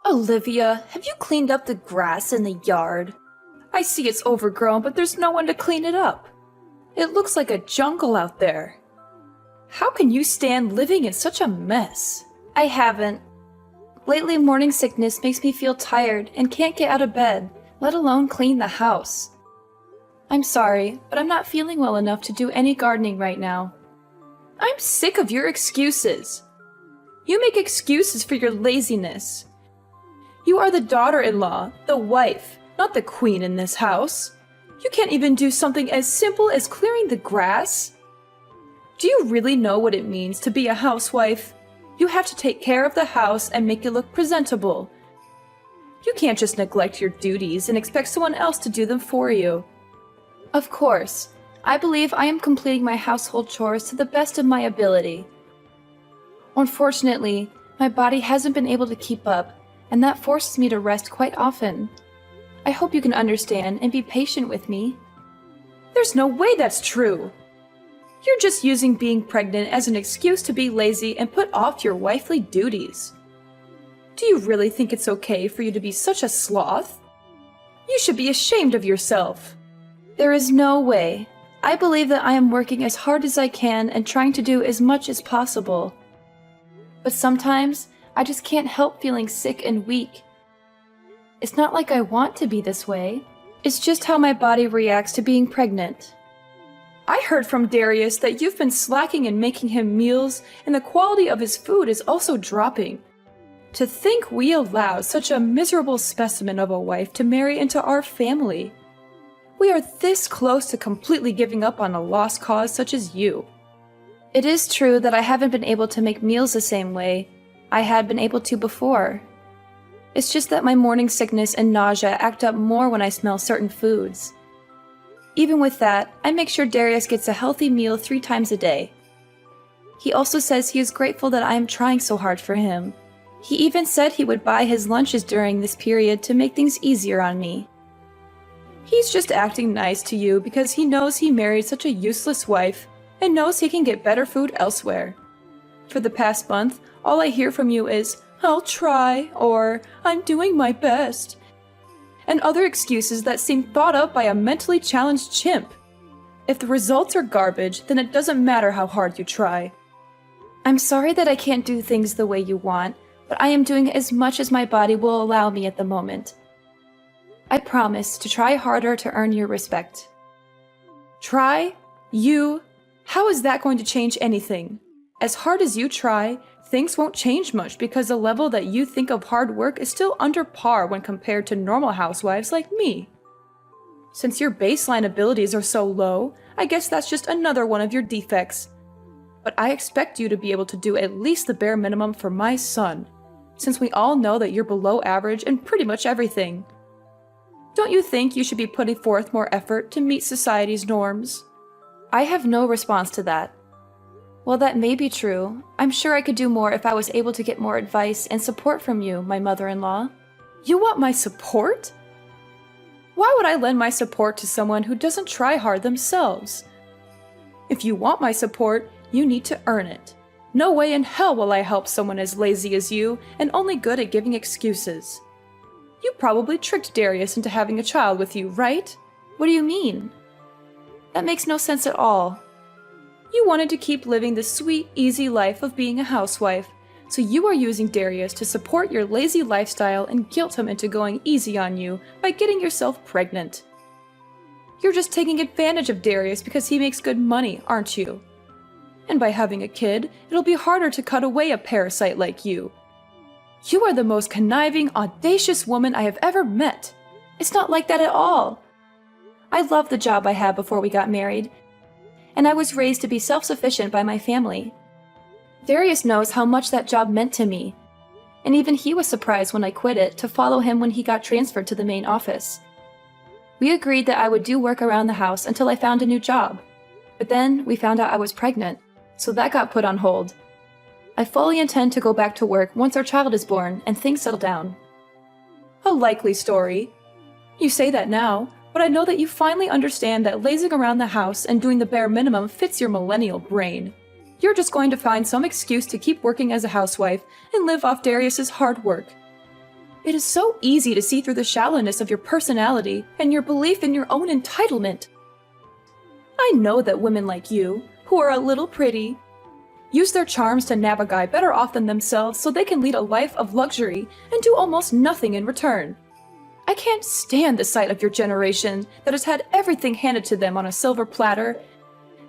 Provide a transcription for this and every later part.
Olivia, have you cleaned up the grass in the yard? I see it's overgrown, but there's no one to clean it up. It looks like a jungle out there. How can you stand living in such a mess? I haven't. Lately, morning sickness makes me feel tired and can't get out of bed, let alone clean the house. I'm sorry, but I'm not feeling well enough to do any gardening right now. I'm sick of your excuses. You make excuses for your laziness. You are the daughter-in-law, the wife, not the queen in this house. You can't even do something as simple as clearing the grass? Do you really know what it means to be a housewife? You have to take care of the house and make it look presentable. You can't just neglect your duties and expect someone else to do them for you. Of course, I believe I am completing my household chores to the best of my ability. Unfortunately, my body hasn't been able to keep up, and that forces me to rest quite often. I hope you can understand and be patient with me. There's no way that's true! You're just using being pregnant as an excuse to be lazy and put off your wifely duties. Do you really think it's okay for you to be such a sloth? You should be ashamed of yourself. There is no way. I believe that I am working as hard as I can and trying to do as much as possible. But sometimes, I just can't help feeling sick and weak. It's not like I want to be this way. It's just how my body reacts to being pregnant. I heard from Darius that you've been slacking in making him meals, and the quality of his food is also dropping. To think we allowed such a miserable specimen of a wife to marry into our family. We are this close to completely giving up on a lost cause such as you. It is true that I haven't been able to make meals the same way I had been able to before. It's just that my morning sickness and nausea act up more when I smell certain foods. Even with that, I make sure Darius gets a healthy meal 3 times a day. He also says he is grateful that I am trying so hard for him. He even said he would buy his lunches during this period to make things easier on me. He's just acting nice to you because he knows he married such a useless wife and knows he can get better food elsewhere. For the past month, all I hear from you is, "I'll try," or "I'm doing my best," and other excuses that seem thought up by a mentally challenged chimp. If the results are garbage, then it doesn't matter how hard you try. I'm sorry that I can't do things the way you want, but I am doing as much as my body will allow me at the moment. I promise to try harder to earn your respect. Try? You? How is that going to change anything? As hard as you try, things won't change much because the level that you think of hard work is still under par when compared to normal housewives like me. Since your baseline abilities are so low, I guess that's just another one of your defects. But I expect you to be able to do at least the bare minimum for my son, since we all know that you're below average in pretty much everything. Don't you think you should be putting forth more effort to meet society's norms? I have no response to that. While that may be true, I'm sure I could do more if I was able to get more advice and support from you, my mother-in-law. You want my support? Why would I lend my support to someone who doesn't try hard themselves? If you want my support, you need to earn it. No way in hell will I help someone as lazy as you and only good at giving excuses. You probably tricked Darius into having a child with you, right? What do you mean? That makes no sense at all. You wanted to keep living the sweet, easy life of being a housewife, so you are using Darius to support your lazy lifestyle and guilt him into going easy on you by getting yourself pregnant. You're just taking advantage of Darius because he makes good money, aren't you? And by having a kid, it'll be harder to cut away a parasite like you. You are the most conniving, audacious woman I have ever met. It's not like that at all. I loved the job I had before we got married, and I was raised to be self-sufficient by my family. Darius knows how much that job meant to me, and even he was surprised when I quit it to follow him when he got transferred to the main office. We agreed that I would do work around the house until I found a new job, but then we found out I was pregnant, so that got put on hold. I fully intend to go back to work once our child is born and things settle down. A likely story. You say that now, but I know that you finally understand that lazing around the house and doing the bare minimum fits your millennial brain. You're just going to find some excuse to keep working as a housewife and live off Darius's hard work. It is so easy to see through the shallowness of your personality and your belief in your own entitlement. I know that women like you, who are a little pretty, use their charms to nab a guy better off than themselves so they can lead a life of luxury and do almost nothing in return. I can't stand the sight of your generation that has had everything handed to them on a silver platter,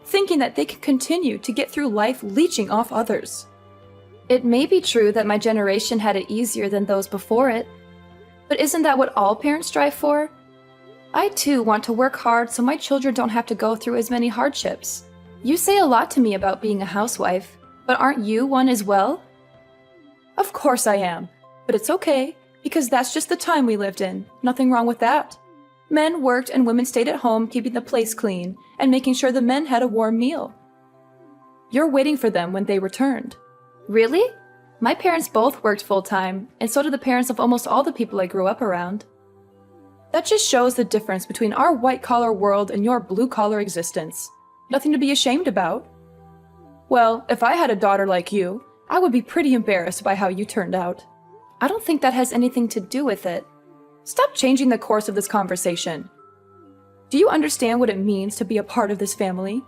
thinking that they can continue to get through life leeching off others. It may be true that my generation had it easier than those before it, but isn't that what all parents strive for? I too want to work hard so my children don't have to go through as many hardships. You say a lot to me about being a housewife, but aren't you one as well? Of course I am, but it's okay, because that's just the time we lived in. Nothing wrong with that. Men worked and women stayed at home keeping the place clean and making sure the men had a warm meal. You're waiting for them when they returned. Really? My parents both worked full-time, and so did the parents of almost all the people I grew up around. That just shows the difference between our white-collar world and your blue-collar existence. Nothing to be ashamed about. Well, if I had a daughter like you, I would be pretty embarrassed by how you turned out. I don't think that has anything to do with it. Stop changing the course of this conversation. Do you understand what it means to be a part of this family?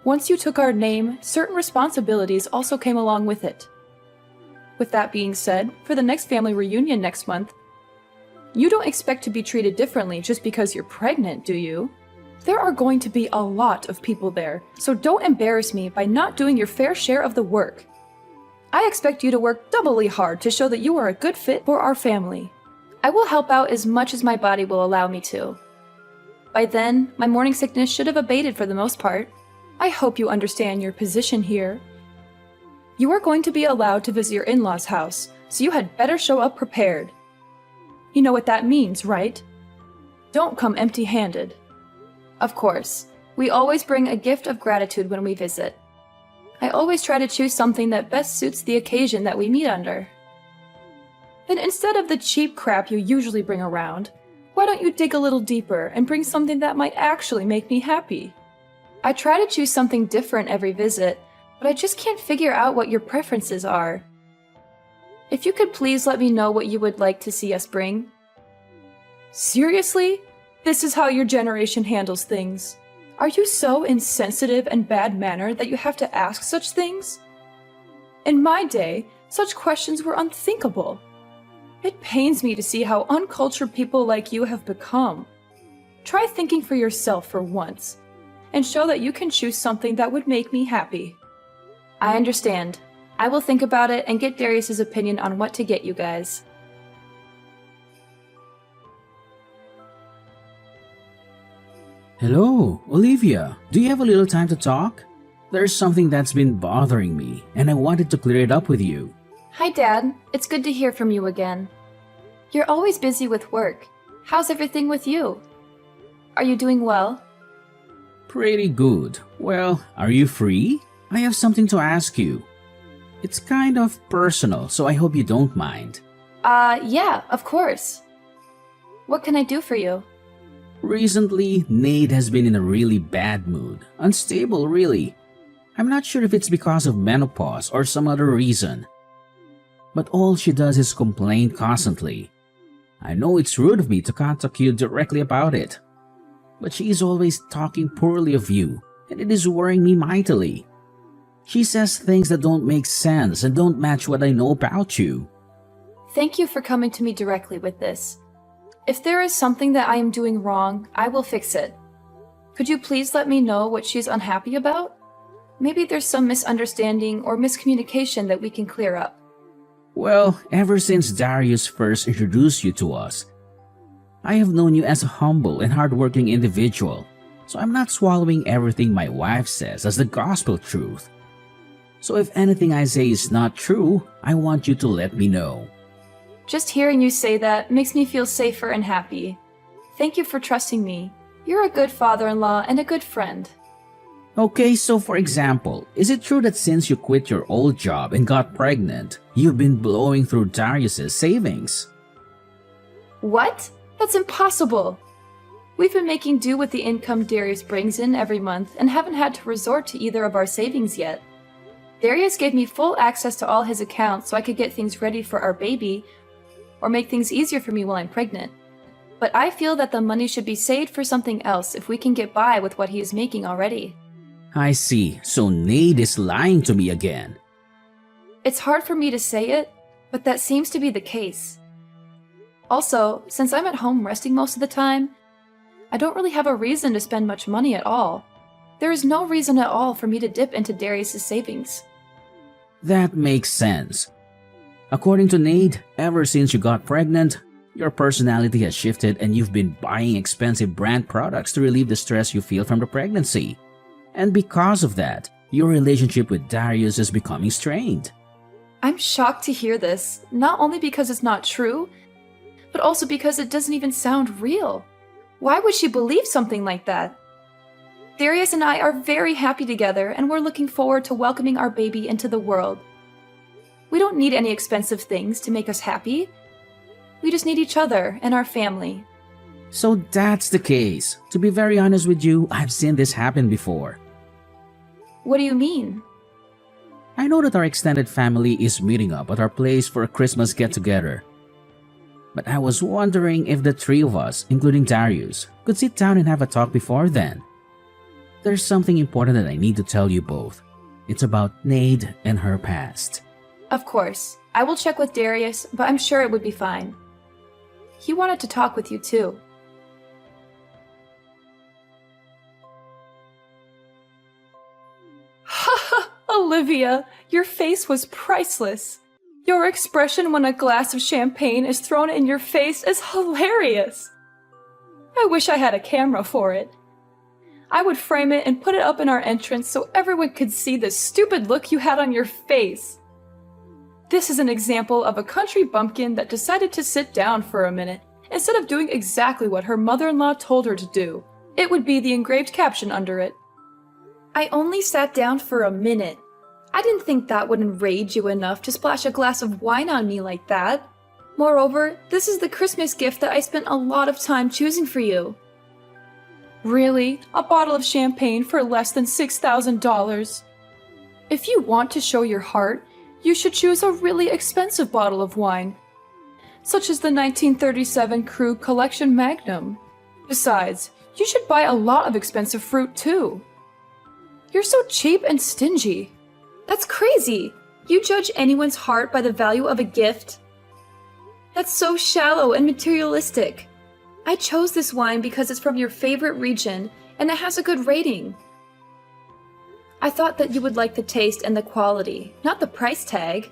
Once you took our name, certain responsibilities also came along with it. With that being said, for the next family reunion next month, you don't expect to be treated differently just because you're pregnant, do you? There are going to be a lot of people there, so don't embarrass me by not doing your fair share of the work. I expect you to work doubly hard to show that you are a good fit for our family. I will help out as much as my body will allow me to. By then, my morning sickness should have abated for the most part. I hope you understand your position here. You are going to be allowed to visit your in-laws' house, so you had better show up prepared. You know what that means, right? Don't come empty-handed. Of course, we always bring a gift of gratitude when we visit. I always try to choose something that best suits the occasion that we meet under. And instead of the cheap crap you usually bring around, why don't you dig a little deeper and bring something that might actually make me happy? I try to choose something different every visit, but I just can't figure out what your preferences are. If you could please let me know what you would like to see us bring. Seriously? This is how your generation handles things? Are you so insensitive and bad-mannered that you have to ask such things? In my day, such questions were unthinkable. It pains me to see how uncultured people like you have become. Try thinking for yourself for once, and show that you can choose something that would make me happy. I understand. I will think about it and get Darius's opinion on what to get you guys. Hello, Olivia. Do you have a little time to talk? There's something that's been bothering me, and I wanted to clear it up with you. Hi, Dad. It's good to hear from you again. You're always busy with work. How's everything with you? Are you doing well? Pretty good. Well, are you free? I have something to ask you. It's kind of personal, so I hope you don't mind. Yeah, of course. What can I do for you? Recently, Nate has been in a really bad mood. Unstable, really. I'm not sure if it's because of menopause or some other reason. But all she does is complain constantly. I know it's rude of me to contact you directly about it, but she is always talking poorly of you, and it is worrying me mightily. She says things that don't make sense and don't match what I know about you. Thank you for coming to me directly with this. If there is something that I am doing wrong, I will fix it. Could you please let me know what she's unhappy about? Maybe there's some misunderstanding or miscommunication that we can clear up. Well, ever since Darius first introduced you to us, I have known you as a humble and hardworking individual, so I'm not swallowing everything my wife says as the gospel truth. So if anything I say is not true, I want you to let me know. Just hearing you say that makes me feel safer and happy. Thank you for trusting me. You're a good father-in-law and a good friend. Okay, so for example, is it true that since you quit your old job and got pregnant, you've been blowing through Darius's savings? What? That's impossible! We've been making do with the income Darius brings in every month and haven't had to resort to either of our savings yet. Darius gave me full access to all his accounts so I could get things ready for our baby, or make things easier for me while I'm pregnant. But I feel that the money should be saved for something else if we can get by with what he is making already. I see, so Nate is lying to me again. It's hard for me to say it, but that seems to be the case. Also, since I'm at home resting most of the time, I don't really have a reason to spend much money at all. There is no reason at all for me to dip into Darius's savings. That makes sense. According to Nate, ever since you got pregnant, your personality has shifted and you've been buying expensive brand products to relieve the stress you feel from the pregnancy. And because of that, your relationship with Darius is becoming strained. I'm shocked to hear this, not only because it's not true, but also because it doesn't even sound real. Why would she believe something like that? Darius and I are very happy together, and we're looking forward to welcoming our baby into the world. We don't need any expensive things to make us happy. We just need each other and our family. So that's the case. To be very honest with you, I've seen this happen before. What do you mean? I know that our extended family is meeting up at our place for a Christmas get-together. But I was wondering if the three of us, including Darius, could sit down and have a talk before then. There's something important that I need to tell you both. It's about Nate and her past. Of course. I will check with Darius, but I'm sure it would be fine. He wanted to talk with you too. Haha, Olivia, your face was priceless. Your expression when a glass of champagne is thrown in your face is hilarious. I wish I had a camera for it. I would frame it and put it up in our entrance so everyone could see the stupid look you had on your face. This is an example of a country bumpkin that decided to sit down for a minute instead of doing exactly what her mother-in-law told her to do. It would be the engraved caption under it. I only sat down for a minute. I didn't think that would enrage you enough to splash a glass of wine on me like that. Moreover, this is the Christmas gift that I spent a lot of time choosing for you. Really? A bottle of champagne for less than $6,000? If you want to show your heart, you should choose a really expensive bottle of wine, such as the 1937 Krug Collection Magnum. Besides, you should buy a lot of expensive fruit too. You're so cheap and stingy. That's crazy! You judge anyone's heart by the value of a gift? That's so shallow and materialistic. I chose this wine because it's from your favorite region and it has a good rating. I thought that you would like the taste and the quality, not the price tag.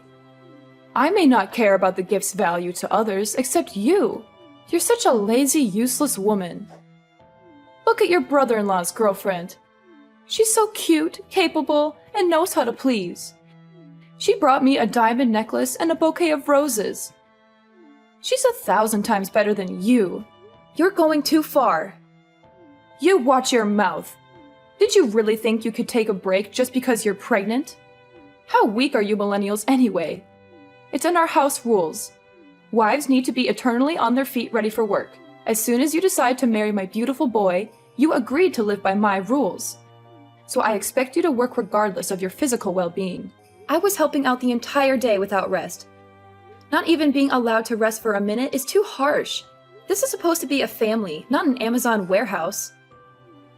I may not care about the gift's value to others except you. You're such a lazy, useless woman. Look at your brother-in-law's girlfriend. She's so cute, capable, and knows how to please. She brought me a diamond necklace and a bouquet of roses. She's 1,000 times better than you. You're going too far. You watch your mouth. Did you really think you could take a break just because you're pregnant? How weak are you millennials anyway? It's in our house rules. Wives need to be eternally on their feet ready for work. As soon as you decide to marry my beautiful boy, you agreed to live by my rules. So I expect you to work regardless of your physical well-being. I was helping out the entire day without rest. Not even being allowed to rest for a minute is too harsh. This is supposed to be a family, not an Amazon warehouse.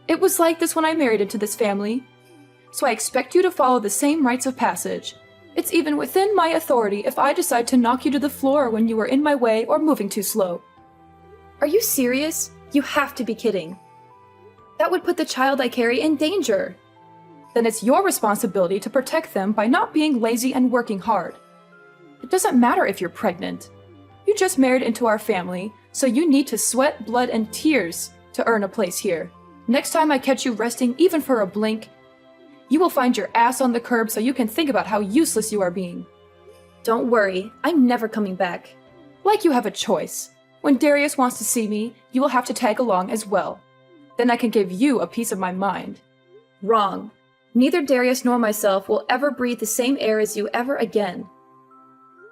It was like this when I married into this family. So I expect you to follow the same rites of passage. It's even within my authority if I decide to knock you to the floor when you are in my way or moving too slow. Are you serious? You have to be kidding. That would put the child I carry in danger. Then it's your responsibility to protect them by not being lazy and working hard. It doesn't matter if you're pregnant. You just married into our family, so you need to sweat, blood, and tears to earn a place here. Next time I catch you resting even for a blink, you will find your ass on the curb so you can think about how useless you are being. Don't worry, I'm never coming back. Like you have a choice. When Darius wants to see me, you will have to tag along as well. Then I can give you a piece of my mind. Wrong. Neither Darius nor myself will ever breathe the same air as you ever again.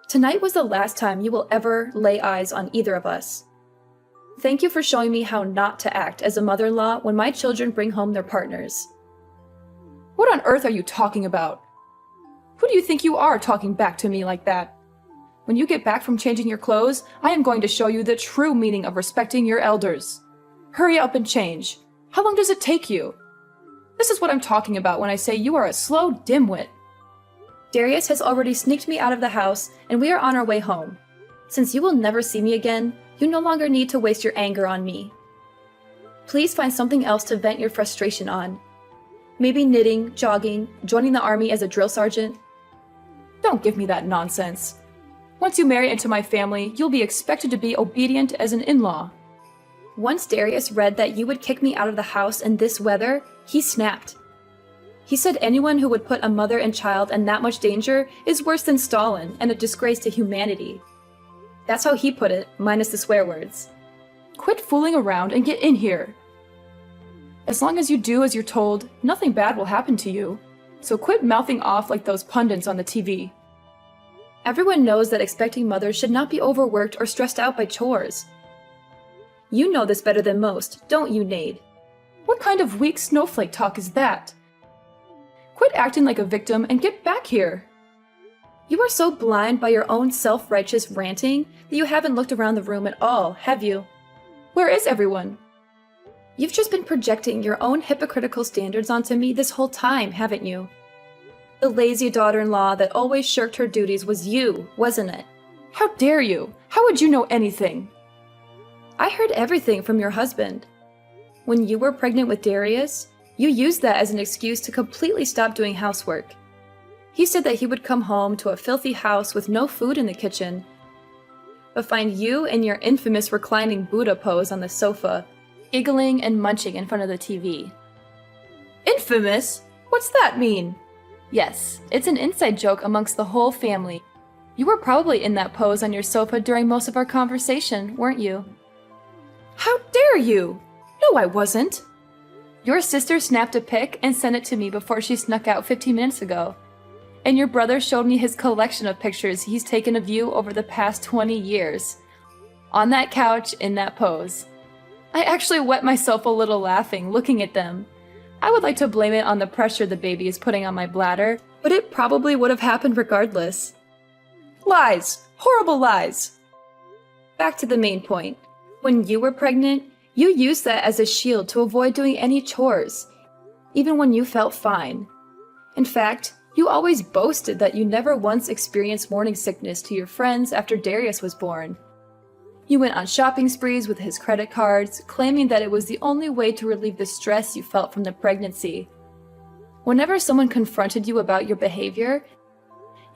Tonight was the last time you will ever lay eyes on either of us. Thank you for showing me how not to act as a mother-in-law when my children bring home their partners. What on earth are you talking about? Who do you think you are talking back to me like that? When you get back from changing your clothes, I am going to show you the true meaning of respecting your elders. Hurry up and change. How long does it take you? This is what I'm talking about when I say you are a slow dimwit. Darius has already sneaked me out of the house, and we are on our way home. Since you will never see me again, you no longer need to waste your anger on me. Please find something else to vent your frustration on. Maybe knitting, jogging, joining the army as a drill sergeant. Don't give me that nonsense. Once you marry into my family, you'll be expected to be obedient as an in-law. Once Darius read that you would kick me out of the house in this weather, he snapped. He said anyone who would put a mother and child in that much danger is worse than Stalin and a disgrace to humanity. That's how he put it, minus the swear words. Quit fooling around and get in here. As long as you do as you're told, nothing bad will happen to you. So quit mouthing off like those pundits on the TV. Everyone knows that expecting mothers should not be overworked or stressed out by chores. You know this better than most, don't you, Nade? What kind of weak snowflake talk is that? Quit acting like a victim and get back here. You are so blind by your own self-righteous ranting that you haven't looked around the room at all, have you? Where is everyone? You've just been projecting your own hypocritical standards onto me this whole time, haven't you? The lazy daughter-in-law that always shirked her duties was you, wasn't it? How dare you? How would you know anything? I heard everything from your husband. When you were pregnant with Darius, you used that as an excuse to completely stop doing housework. He said that he would come home to a filthy house with no food in the kitchen, but find you in your infamous reclining Buddha pose on the sofa, giggling and munching in front of the TV. Infamous? What's that mean? Yes, it's an inside joke amongst the whole family. You were probably in that pose on your sofa during most of our conversation, weren't you? How dare you? No, I wasn't. Your sister snapped a pic and sent it to me before she snuck out 15 minutes ago. And your brother showed me his collection of pictures he's taken of you over the past 20 years. On that couch, in that pose. I actually wet myself a little laughing, looking at them. I would like to blame it on the pressure the baby is putting on my bladder, but it probably would have happened regardless. Lies! Horrible lies! Back to the main point. When you were pregnant, you used that as a shield to avoid doing any chores, even when you felt fine. In fact, you always boasted that you never once experienced morning sickness to your friends after Darius was born. You went on shopping sprees with his credit cards, claiming that it was the only way to relieve the stress you felt from the pregnancy. Whenever someone confronted you about your behavior,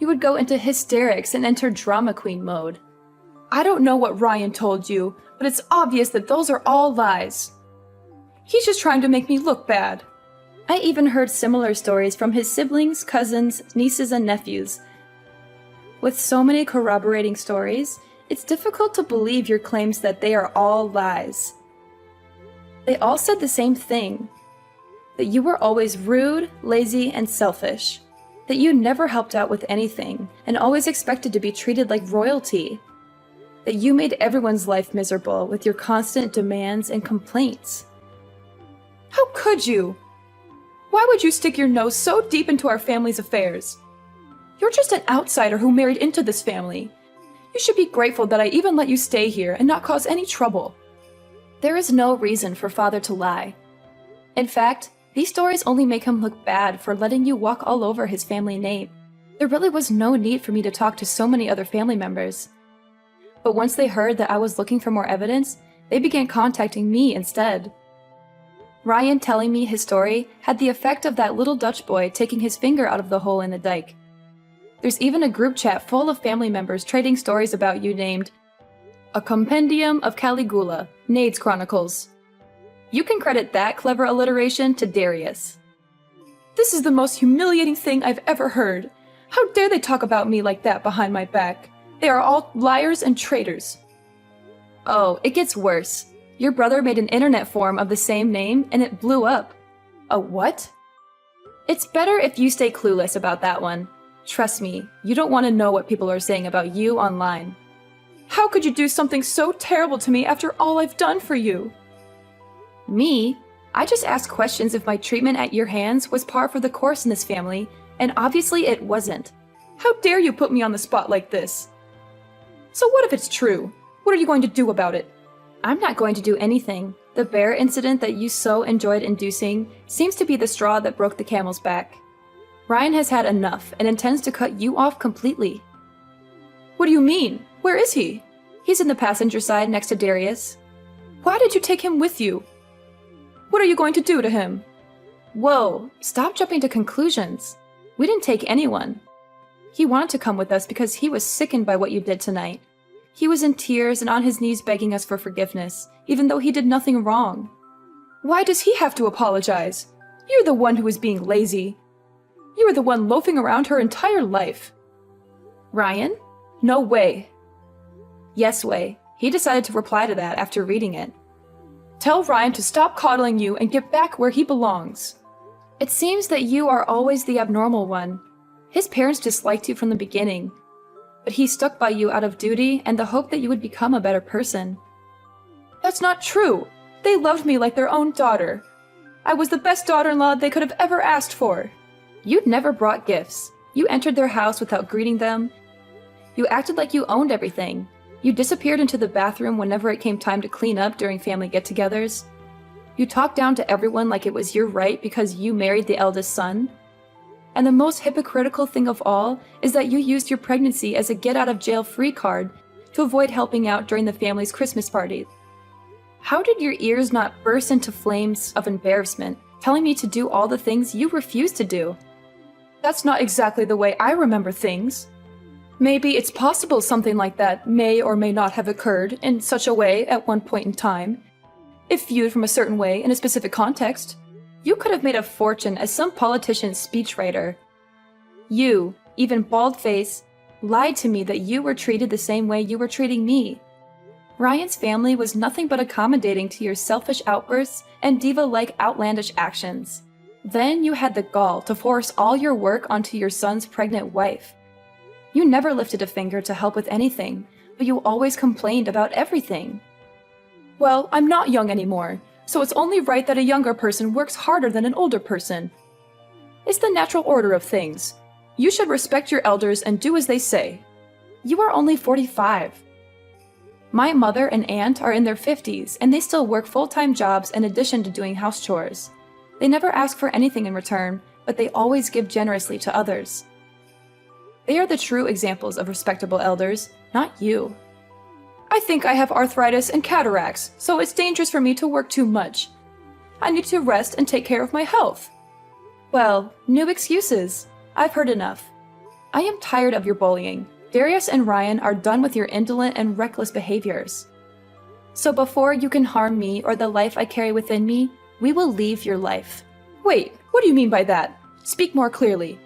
you would go into hysterics and enter drama queen mode. I don't know what Ryan told you, but it's obvious that those are all lies. He's just trying to make me look bad. I even heard similar stories from his siblings, cousins, nieces, and nephews. With so many corroborating stories, it's difficult to believe your claims that they are all lies. They all said the same thing, that you were always rude, lazy, and selfish, that you never helped out with anything and always expected to be treated like royalty, that you made everyone's life miserable with your constant demands and complaints. How could you? Why would you stick your nose so deep into our family's affairs? You're just an outsider who married into this family. You should be grateful that I even let you stay here and not cause any trouble. There is no reason for Father to lie. In fact, these stories only make him look bad for letting you walk all over his family name. There really was no need for me to talk to so many other family members. But once they heard that I was looking for more evidence, they began contacting me instead. Ryan telling me his story had the effect of that little Dutch boy taking his finger out of the hole in the dike. There's even a group chat full of family members trading stories about you named A Compendium of Caligula, Nade's Chronicles. You can credit that clever alliteration to Darius. This is the most humiliating thing I've ever heard. How dare they talk about me like that behind my back? They are all liars and traitors. Oh, it gets worse. Your brother made an internet forum of the same name and it blew up. A what? It's better if you stay clueless about that one. Trust me, you don't want to know what people are saying about you online. How could you do something so terrible to me after all I've done for you? Me? I just asked questions if my treatment at your hands was par for the course in this family, and obviously it wasn't. How dare you put me on the spot like this? So what if it's true? What are you going to do about it? I'm not going to do anything. The bear incident that you so enjoyed inducing seems to be the straw that broke the camel's back. Ryan has had enough and intends to cut you off completely. What do you mean? Where is he? He's in the passenger side next to Darius. Why did you take him with you? What are you going to do to him? Whoa, stop jumping to conclusions. We didn't take anyone. He wanted to come with us because he was sickened by what you did tonight. He was in tears and on his knees begging us for forgiveness, even though he did nothing wrong. Why does he have to apologize? You're the one who is being lazy. You were the one loafing around her entire life. Ryan? No way. Yes way. He decided to reply to that after reading it. Tell Ryan to stop coddling you and get back where he belongs. It seems that you are always the abnormal one. His parents disliked you from the beginning, but he stuck by you out of duty and the hope that you would become a better person. That's not true. They loved me like their own daughter. I was the best daughter-in-law they could have ever asked for. You'd never brought gifts. You entered their house without greeting them. You acted like you owned everything. You disappeared into the bathroom whenever it came time to clean up during family get-togethers. You talked down to everyone like it was your right because you married the eldest son. And the most hypocritical thing of all is that you used your pregnancy as a get-out-of-jail-free card to avoid helping out during the family's Christmas party. How did your ears not burst into flames of embarrassment, telling me to do all the things you refused to do? That's not exactly the way I remember things. Maybe it's possible something like that may or may not have occurred in such a way at one point in time. If viewed from a certain way in a specific context, you could have made a fortune as some politician's speechwriter. You, even bald-face, lied to me that you were treated the same way you were treating me. Ryan's family was nothing but accommodating to your selfish outbursts and diva-like outlandish actions. Then you had the gall to force all your work onto your son's pregnant wife. You never lifted a finger to help with anything, but you always complained about everything. Well, I'm not young anymore, so it's only right that a younger person works harder than an older person. It's the natural order of things. You should respect your elders and do as they say. You are only 45. My mother and aunt are in their 50s, and they still work full-time jobs in addition to doing house chores. They never ask for anything in return, but they always give generously to others. They are the true examples of respectable elders, not you. I think I have arthritis and cataracts, so it's dangerous for me to work too much. I need to rest and take care of my health. Well, new excuses. I've heard enough. I am tired of your bullying. Darius and Ryan are done with your indolent and reckless behaviors. So before you can harm me or the life I carry within me, we will leave your life. Wait, what do you mean by that? Speak more clearly.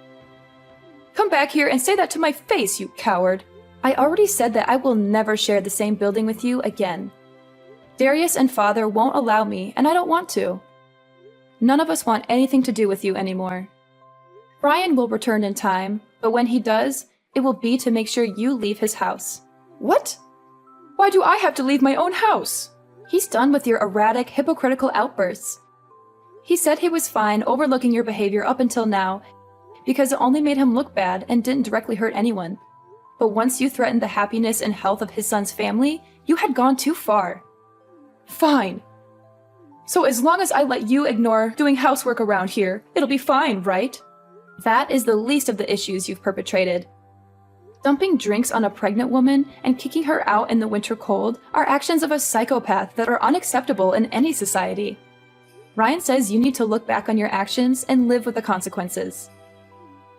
Come back here and say that to my face, you coward. I already said that I will never share the same building with you again. Darius and Father won't allow me, and I don't want to. None of us want anything to do with you anymore. Ryan will return in time, but when he does, it will be to make sure you leave his house. What? Why do I have to leave my own house? He's done with your erratic, hypocritical outbursts. He said he was fine overlooking your behavior up until now, because it only made him look bad and didn't directly hurt anyone. But once you threatened the happiness and health of his son's family, you had gone too far. Fine. So as long as I let you ignore doing housework around here, it'll be fine, right? That is the least of the issues you've perpetrated. Dumping drinks on a pregnant woman and kicking her out in the winter cold are actions of a psychopath that are unacceptable in any society. Ryan says you need to look back on your actions and live with the consequences.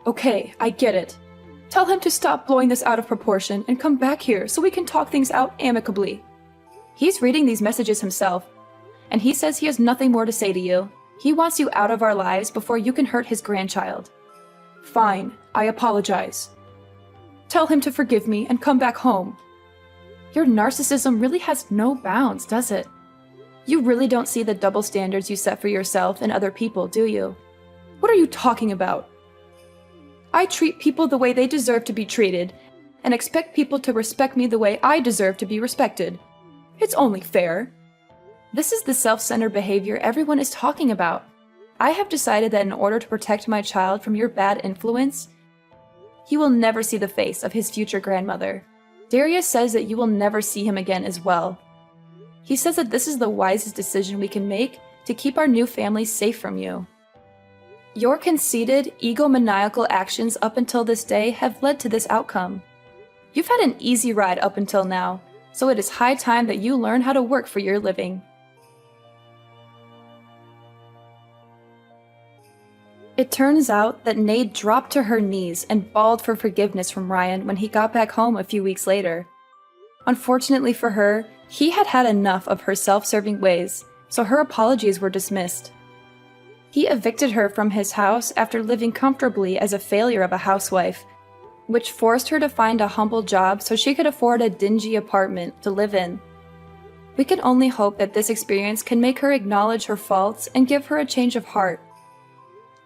Okay, I get it. Tell him to stop blowing this out of proportion and come back here so we can talk things out amicably. He's reading these messages himself, and he says he has nothing more to say to you. He wants you out of our lives before you can hurt his grandchild. Fine, I apologize. Tell him to forgive me and come back home. Your narcissism really has no bounds, does it? You really don't see the double standards you set for yourself and other people, do you? What are you talking about? I treat people the way they deserve to be treated, and expect people to respect me the way I deserve to be respected. It's only fair. This is the self-centered behavior everyone is talking about. I have decided that in order to protect my child from your bad influence, he will never see the face of his future grandmother. Darius says that you will never see him again as well. He says that this is the wisest decision we can make to keep our new family safe from you. Your conceited, egomaniacal actions up until this day have led to this outcome. You've had an easy ride up until now, so it is high time that you learn how to work for your living. It turns out that Nade dropped to her knees and bawled for forgiveness from Ryan when he got back home a few weeks later. Unfortunately for her, he had had enough of her self-serving ways, so her apologies were dismissed. He evicted her from his house after living comfortably as a failure of a housewife, which forced her to find a humble job so she could afford a dingy apartment to live in. We can only hope that this experience can make her acknowledge her faults and give her a change of heart.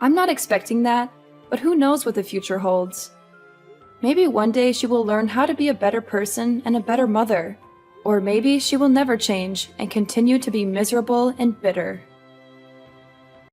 I'm not expecting that, but who knows what the future holds. Maybe one day she will learn how to be a better person and a better mother, or maybe she will never change and continue to be miserable and bitter.